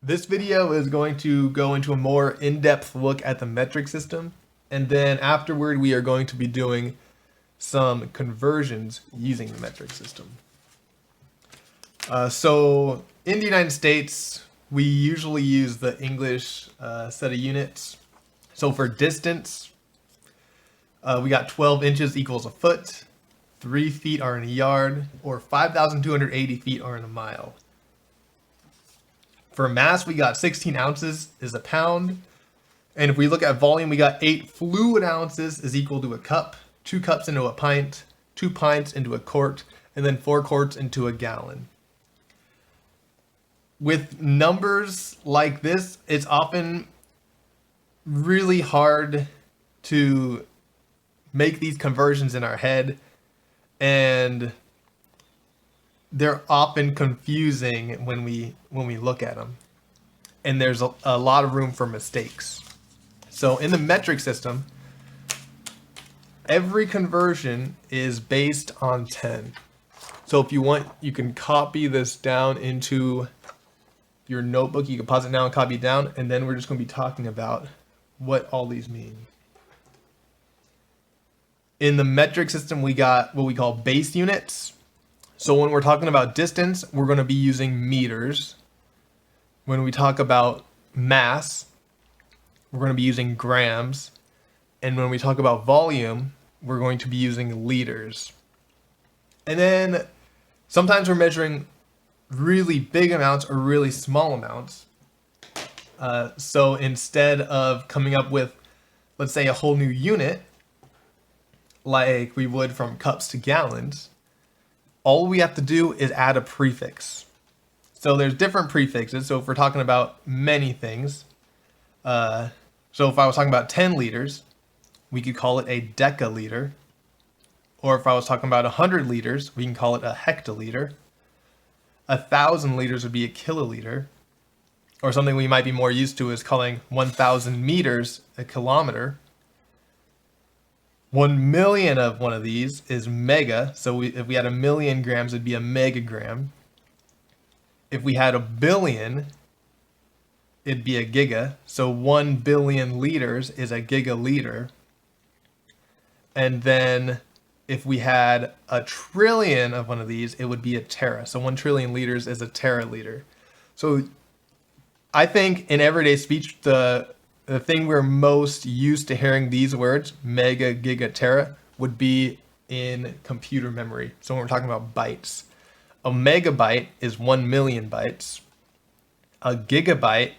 This video is going to go into a more in-depth look at the metric system, and then afterward we are going to be doing some conversions using the metric system. So in the United States, we usually use the English set of units. So for distance, we got 12 inches equals a foot, 3 feet are in a yard, or 5,280 feet are in a mile. For mass, we got 16 ounces is a pound. And if we look at volume, we got 8 fluid ounces is equal to a cup, 2 cups into a pint, 2 pints into a quart, and then 4 quarts into a gallon. With numbers like this, it's often really hard to make these conversions in our head, and they're often confusing when we look at them, and there's a lot of room for mistakes. So in the metric system, every conversion is based on 10. So if you want, you can copy this down into your notebook. You can pause it now and copy it down, and then we're just going to be talking about what all these mean. In the metric system, we got what we call base units. So when we're talking about distance, we're going to be using meters. When we talk about mass, we're going to be using grams. And when we talk about volume, we're going to be using liters. And then sometimes we're measuring really big amounts or really small amounts. So instead of coming up with, let's say, a whole new unit, like we would from cups to gallons, all we have to do is add a prefix. So there's different prefixes. So if we're talking about many things, so if I was talking about 10 liters, we could call it a decaliter. Or if I was talking about 100 liters, we can call it a hectoliter. 1,000 liters would be a kiloliter. Or something we might be more used to is calling 1,000 meters a kilometer. 1 million of one of these is mega. So if we had 1 million grams, it'd be a megagram. If we had 1 billion, it'd be a giga. So 1 billion liters is a gigaliter. And then if we had 1 trillion of one of these, it would be a tera. So 1 trillion liters is a teraliter. So I think in everyday speech, the thing we're most used to hearing these words, mega, giga, tera, would be in computer memory. So when we're talking about bytes, a megabyte is 1 million bytes. A gigabyte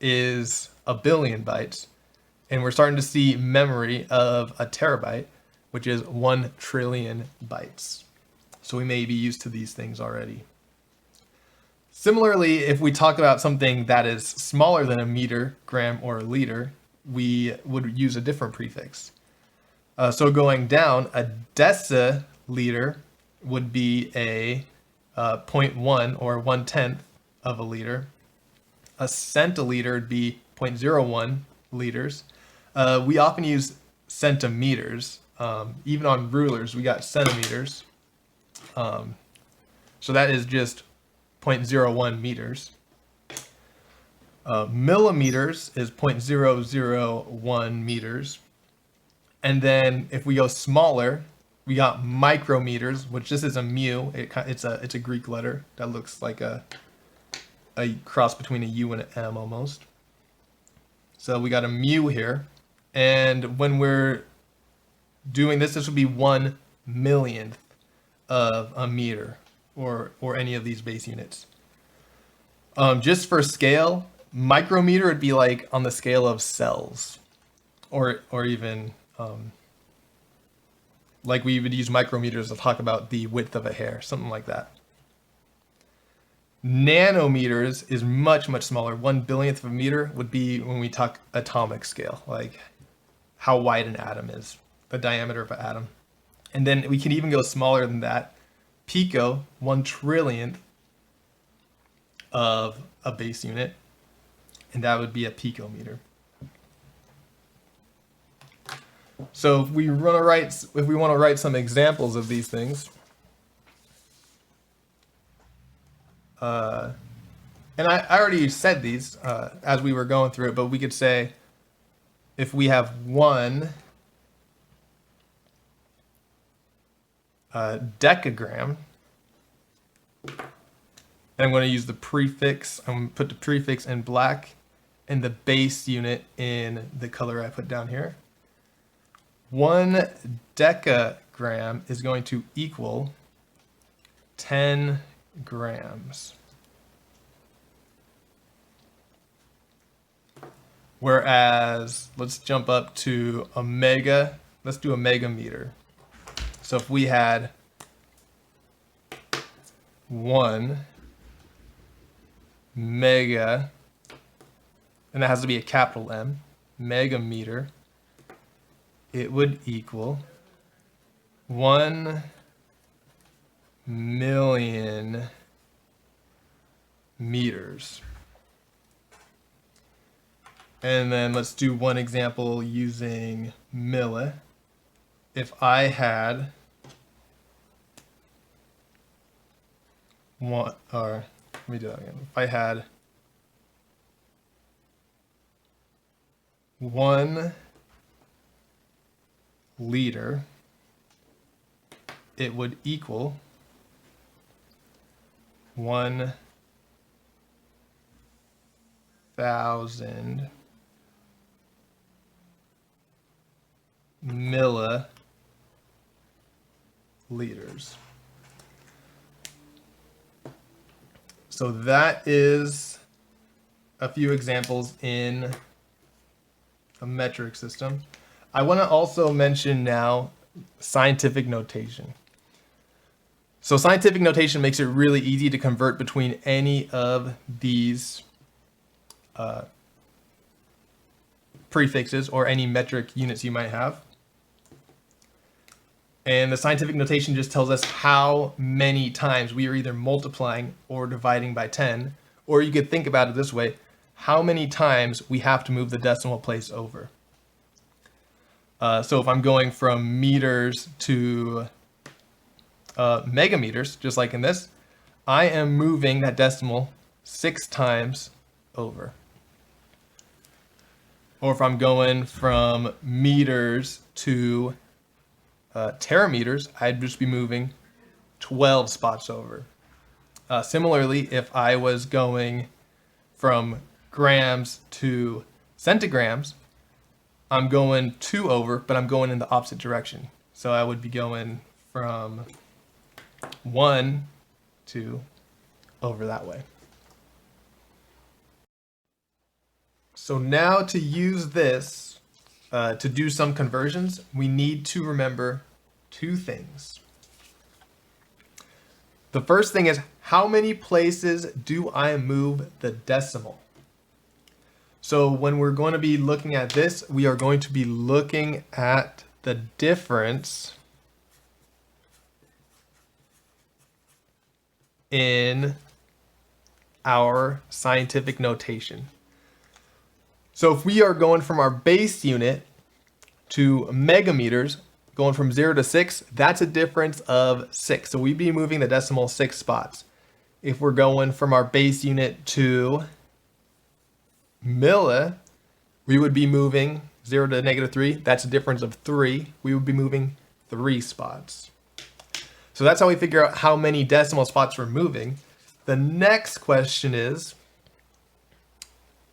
is 1 billion bytes. And we're starting to see memory of a terabyte, which is 1 trillion bytes. So we may be used to these things already. Similarly, if we talk about something that is smaller than a meter, gram, or a liter, we would use a different prefix. So going down, a deciliter would be a 0.1 or 1/10 of a liter. A centiliter would be 0.01 liters. We often use centimeters. Even on rulers, we got centimeters. So that is just 0.01 meters. Millimeters is 0.001 meters. And then if we go smaller, we got micrometers, which this is a mu. It's a Greek letter that looks like a cross between a U and an M almost. So we got a mu here. And when we're doing this, this would be 1 millionth of a meter, or any of these base units. Just for scale, micrometer would be like on the scale of cells, or even like we would use micrometers to talk about the width of a hair, something like that. Nanometers is much, much smaller. 1 billionth of a meter would be when we talk atomic scale, like how wide an atom is, the diameter of an atom. And then we can even go smaller than that. Pico, 1 trillionth of a base unit, and that would be a picometer. So if we want to write some examples of these things, and I already said these as we were going through it, but we could say if we have 1 decagram, and I'm going to use the prefix, I'm going to put the prefix in black and the base unit in the color I put down here. 1 decagram is going to equal 10 grams. Whereas, let's jump up to a mega, let's do a megameter. So if we had 1 mega, and that has to be a capital M, megameter, it would equal 1 million meters. And then let's do one example using milli. If I had one, or let me do that again. If I had 1 liter, it would equal 1,000 milliliters. So that is a few examples in a metric system. I want to also mention now scientific notation. So scientific notation makes it really easy to convert between any of these prefixes or any metric units you might have. And the scientific notation just tells us how many times we are either multiplying or dividing by 10, or you could think about it this way, how many times we have to move the decimal place over. So if I'm going from meters to megameters, just like in this, I am moving that decimal 6 times over. Or if I'm going from meters to terameters, I'd just be moving 12 spots over. Similarly, if I was going from grams to centigrams, I'm going 2 over, but I'm going in the opposite direction. So I would be going from 1 to over that way. So now to use this to do some conversions, we need to remember 2 things. The first thing is, how many places do I move the decimal? So when we're going to be looking at this, we are going to be looking at the difference in our scientific notation. So if we are going from our base unit to megameters, going from 0 to 6, that's a difference of 6. So we'd be moving the decimal 6 spots. If we're going from our base unit to milli, we would be moving 0 to -3. That's a difference of 3. We would be moving 3 spots. So that's how we figure out how many decimal spots we're moving. The next question is,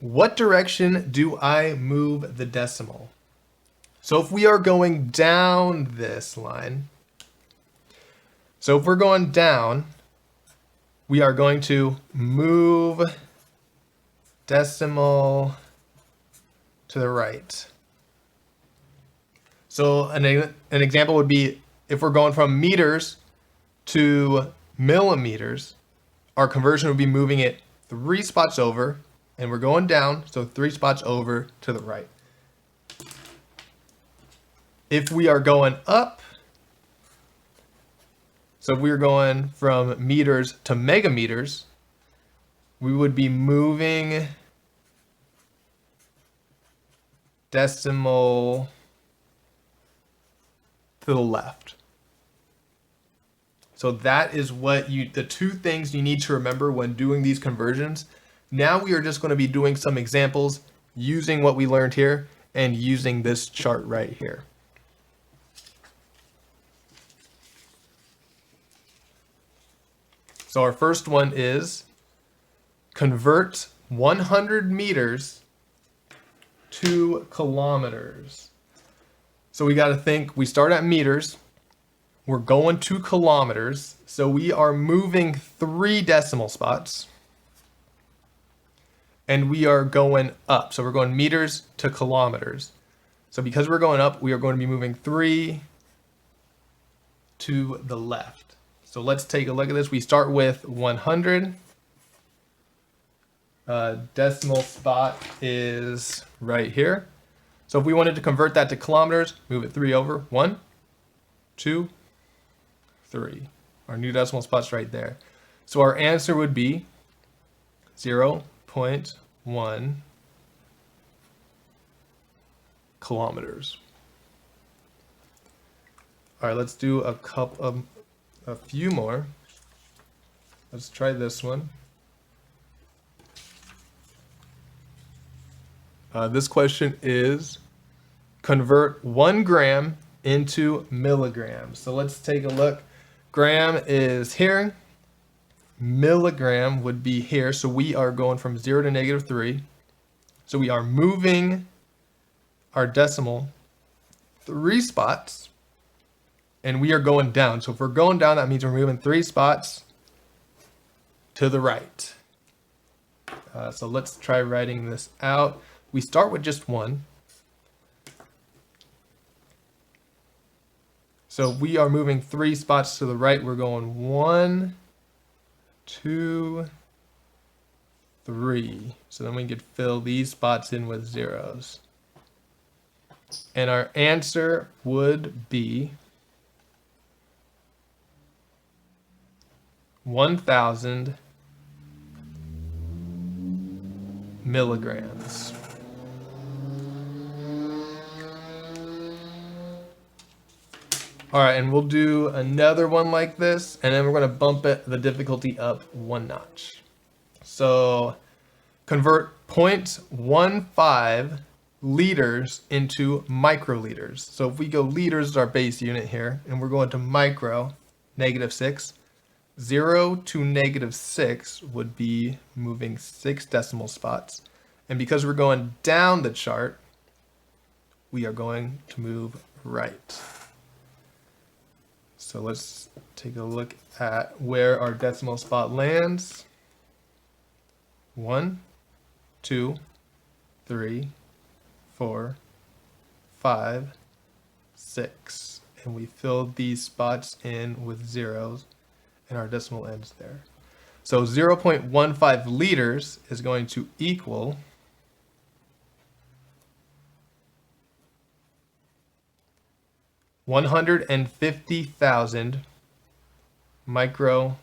what direction do I move the decimal? So if we are going down this line, so if we're going down, we are going to move decimal to the right. So an example would be if we're going from meters to millimeters, our conversion would be moving it 3 spots over, and we're going down, so 3 spots over to the right. If we are going up, so if we are going from meters to megameters, we would be moving decimal to the left. So that is what the 2 things you need to remember when doing these conversions. Now we are just going to be doing some examples using what we learned here and using this chart right here. So our first one is convert 100 meters to kilometers. So we got to think, we start at meters, we're going to kilometers, so we are moving 3 decimal spots, and we are going up. So we're going meters to kilometers. So because we're going up, we are going to be moving 3 to the left. So let's take a look at this. We start with 100. Decimal spot is right here. So if we wanted to convert that to kilometers, move it 3 over. 1, 2, 3. Our new decimal spot's right there. So our answer would be 0.1 kilometers. All right, let's do a few more. Let's try this one. This question is convert 1 gram into milligrams. So let's take a look. Gram is here. Milligram would be here. So we are going from 0 to -3. So we are moving our decimal 3 spots, and we are going down. So if we're going down, that means we're moving 3 spots to the right. So let's try writing this out. We start with just 1. So we are moving 3 spots to the right. We're going 1, 2, 3. So then we could fill these spots in with zeros. And our answer would be 1,000 milligrams. All right, and we'll do another one like this, and then we're going to bump the difficulty up 1 notch. So convert 0.15 liters into microliters. So if we go liters is our base unit here, and we're going to micro, -6. 0 to -6 would be moving 6 decimal spots. And because we're going down the chart, we are going to move right. So let's take a look at where our decimal spot lands. 1, 2, 3, 4, 5, 6. And we filled these spots in with zeros, and our decimal ends there. So 0.15 liters is going to equal 150,000 microliters.